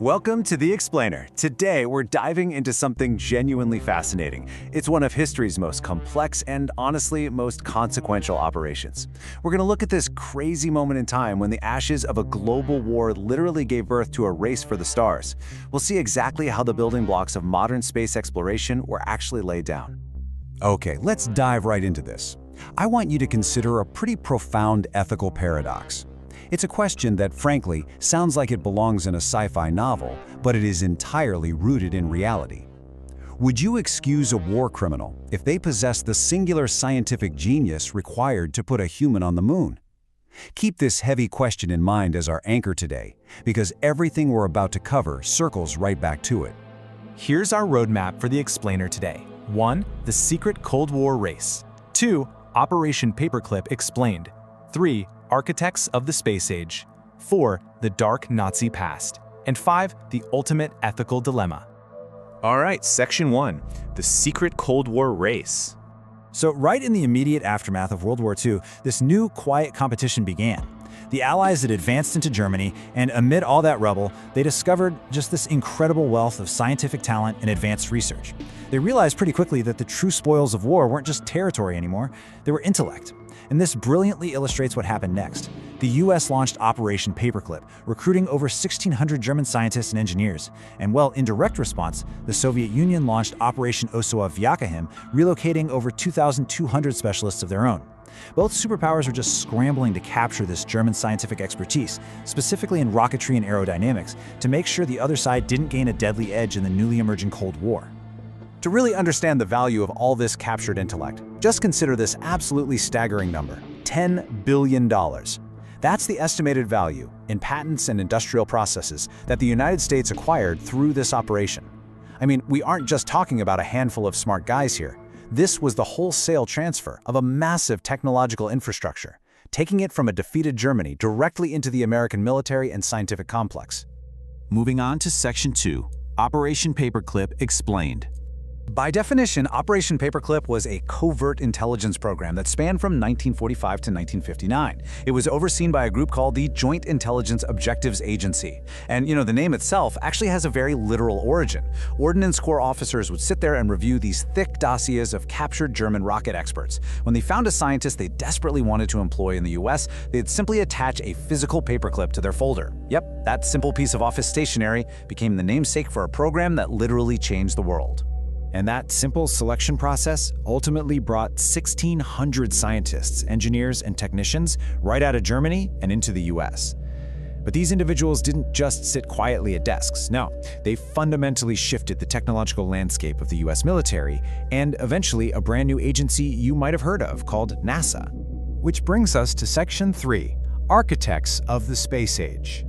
Welcome to The Explainer. Today, we're diving into something genuinely fascinating. It's one of history's most complex and, honestly, most consequential operations. We're going to look at this crazy moment in time when the ashes of a global war literally gave birth to a race for the stars. We'll see exactly how the building blocks of modern space exploration were actually laid down. Okay, let's dive right into this. I want you to consider a pretty profound ethical paradox. It's a question that, frankly, sounds like it belongs in a sci-fi novel, but it is entirely rooted in reality. Would you excuse a war criminal if they possess the singular scientific genius required to put a human on the moon? Keep this heavy question in mind as our anchor today, because everything we're about to cover circles right back to it. Here's our roadmap for The Explainer today. 1. The secret Cold War race. 2. Operation Paperclip explained. 3. Architects of the space age. 4. The dark Nazi past. And 5. The ultimate ethical dilemma. All right, Section 1, the secret Cold War race. So right in the immediate aftermath of World War II, this new quiet competition began. The Allies had advanced into Germany, and amid all that rubble, they discovered just this incredible wealth of scientific talent and advanced research. They realized pretty quickly that the true spoils of war weren't just territory anymore, they were intellect. And this brilliantly illustrates what happened next. The US launched Operation Paperclip, recruiting over 1,600 German scientists and engineers. And well, in direct response, the Soviet Union launched Operation Vyakahim, relocating over 2,200 specialists of their own. Both superpowers were just scrambling to capture this German scientific expertise, specifically in rocketry and aerodynamics, to make sure the other side didn't gain a deadly edge in the newly emerging Cold War. To really understand the value of all this captured intellect, just consider this absolutely staggering number: $10 billion. That's the estimated value in patents and industrial processes that the United States acquired through this operation. I mean, we aren't just talking about a handful of smart guys here. This was the wholesale transfer of a massive technological infrastructure, taking it from a defeated Germany directly into the American military and scientific complex. Moving on to Section 2, Operation Paperclip explained. By definition, Operation Paperclip was a covert intelligence program that spanned from 1945 to 1959. It was overseen by a group called the Joint Intelligence Objectives Agency. And, the name itself actually has a very literal origin. Ordnance Corps officers would sit there and review these thick dossiers of captured German rocket experts. When they found a scientist they desperately wanted to employ in the US, they'd simply attach a physical paperclip to their folder. Yep, that simple piece of office stationery became the namesake for a program that literally changed the world. And that simple selection process ultimately brought 1,600 scientists, engineers, and technicians right out of Germany and into the US. But these individuals didn't just sit quietly at desks. No, they fundamentally shifted the technological landscape of the US military and eventually a brand new agency you might have heard of called NASA. Which brings us to Section 3, Architects of the Space Age.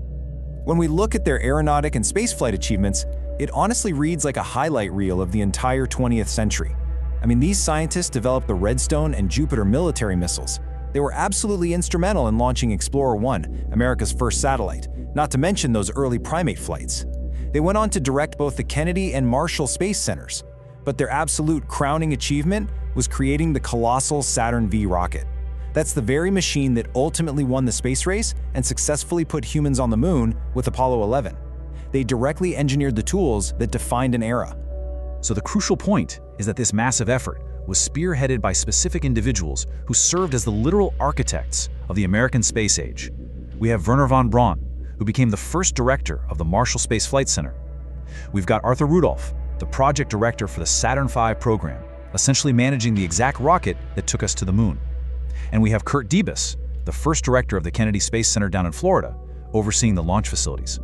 When we look at their aeronautic and spaceflight achievements, it honestly reads like a highlight reel of the entire 20th century. I mean, these scientists developed the Redstone and Jupiter military missiles. They were absolutely instrumental in launching Explorer 1, America's first satellite, not to mention those early primate flights. They went on to direct both the Kennedy and Marshall Space Centers, but their absolute crowning achievement was creating the colossal Saturn V rocket. That's the very machine that ultimately won the space race and successfully put humans on the moon with Apollo 11. They directly engineered the tools that defined an era. So the crucial point is that this massive effort was spearheaded by specific individuals who served as the literal architects of the American space age. We have Wernher von Braun, who became the first director of the Marshall Space Flight Center. We've got Arthur Rudolph, the project director for the Saturn V program, essentially managing the exact rocket that took us to the moon. And we have Kurt Debus, the first director of the Kennedy Space Center down in Florida, overseeing the launch facilities.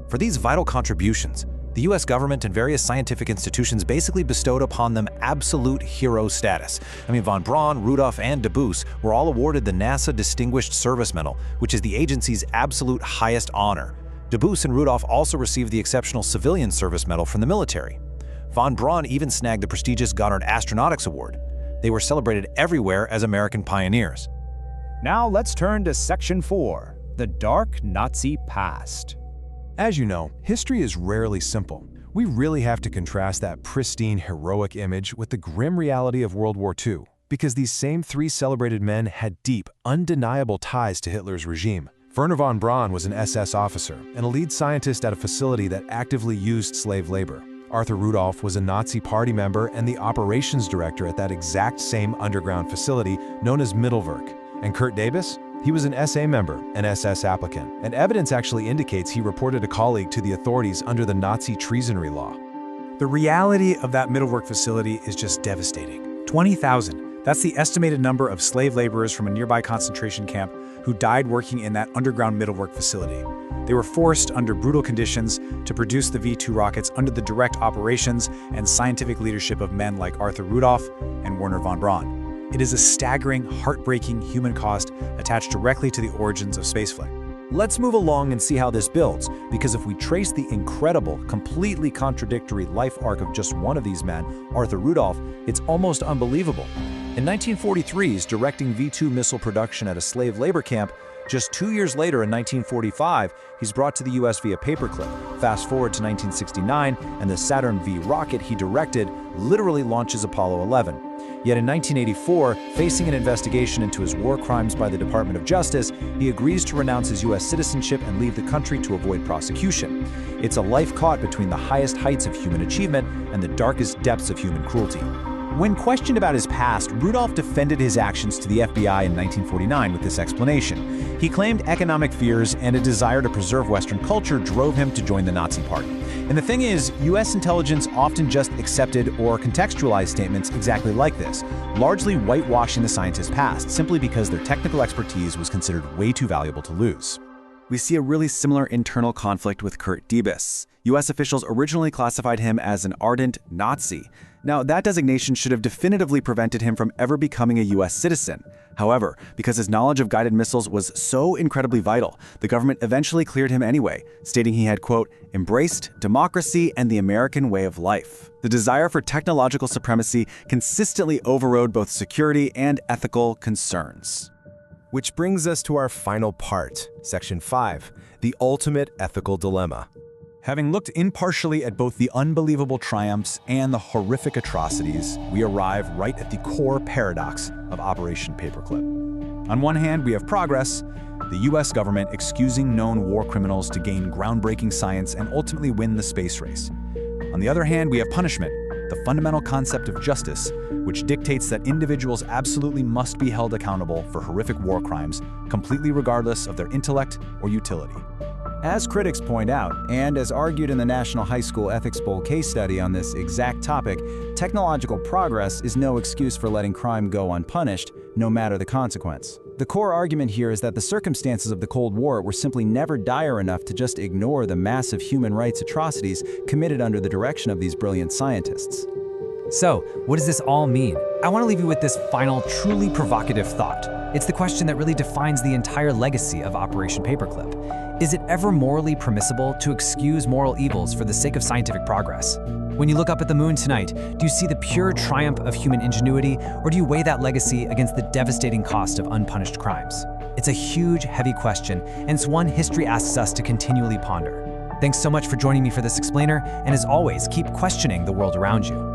For these vital contributions, the US government and various scientific institutions basically bestowed upon them absolute hero status. I mean, von Braun, Rudolph, and Debus were all awarded the NASA Distinguished Service Medal, which is the agency's absolute highest honor. Debus and Rudolph also received the Exceptional Civilian Service Medal from the military. Von Braun even snagged the prestigious Goddard Astronautics Award. They were celebrated everywhere as American pioneers. Now let's turn to Section 4, the dark Nazi past. As you know, history is rarely simple. We really have to contrast that pristine, heroic image with the grim reality of World War II, because these same three celebrated men had deep, undeniable ties to Hitler's regime. Wernher von Braun was an SS officer and a lead scientist at a facility that actively used slave labor. Arthur Rudolph was a Nazi party member and the operations director at that exact same underground facility known as Mittelwerk. And Kurt Debus? He was an SA member, an SS applicant, and evidence actually indicates he reported a colleague to the authorities under the Nazi treasonry law. The reality of that Mittelwerk facility is just devastating. 20,000. That's the estimated number of slave laborers from a nearby concentration camp who died working in that underground Mittelwerk facility. They were forced under brutal conditions to produce the V-2 rockets under the direct operations and scientific leadership of men like Arthur Rudolph and Wernher von Braun. It is a staggering, heartbreaking human cost attached directly to the origins of spaceflight. Let's move along and see how this builds, because if we trace the incredible, completely contradictory life arc of just one of these men, Arthur Rudolph, it's almost unbelievable. In 1943's directing V-2 missile production at a slave labor camp, just 2 years later in 1945, he's brought to the US via Paperclip. Fast forward to 1969, and the Saturn V rocket he directed literally launches Apollo 11. Yet in 1984, facing an investigation into his war crimes by the Department of Justice, he agrees to renounce his US citizenship and leave the country to avoid prosecution. It's a life caught between the highest heights of human achievement and the darkest depths of human cruelty. When questioned about his past, Rudolph defended his actions to the FBI in 1949 with this explanation. He claimed economic fears and a desire to preserve Western culture drove him to join the Nazi Party. And the thing is, US intelligence often just accepted or contextualized statements exactly like this, largely whitewashing the scientist's past simply because their technical expertise was considered way too valuable to lose. We see a really similar internal conflict with Kurt Debus. US officials originally classified him as an ardent Nazi. Now, that designation should have definitively prevented him from ever becoming a US citizen. However, because his knowledge of guided missiles was so incredibly vital, the government eventually cleared him anyway, stating he had, quote, embraced democracy and the American way of life. The desire for technological supremacy consistently overrode both security and ethical concerns. Which brings us to our final part, Section 5, the ultimate ethical dilemma. Having looked impartially at both the unbelievable triumphs and the horrific atrocities, we arrive right at the core paradox of Operation Paperclip. On one hand, we have progress, the US government excusing known war criminals to gain groundbreaking science and ultimately win the space race. On the other hand, we have punishment, the fundamental concept of justice, which dictates that individuals absolutely must be held accountable for horrific war crimes, completely regardless of their intellect or utility. As critics point out, and as argued in the National High School Ethics Bowl case study on this exact topic, technological progress is no excuse for letting crime go unpunished, no matter the consequence. The core argument here is that the circumstances of the Cold War were simply never dire enough to just ignore the massive human rights atrocities committed under the direction of these brilliant scientists. So, what does this all mean? I want to leave you with this final, truly provocative thought. It's the question that really defines the entire legacy of Operation Paperclip. Is it ever morally permissible to excuse moral evils for the sake of scientific progress? When you look up at the moon tonight, do you see the pure triumph of human ingenuity, or do you weigh that legacy against the devastating cost of unpunished crimes? It's a huge, heavy question, and it's one history asks us to continually ponder. Thanks so much for joining me for this explainer, and as always, keep questioning the world around you.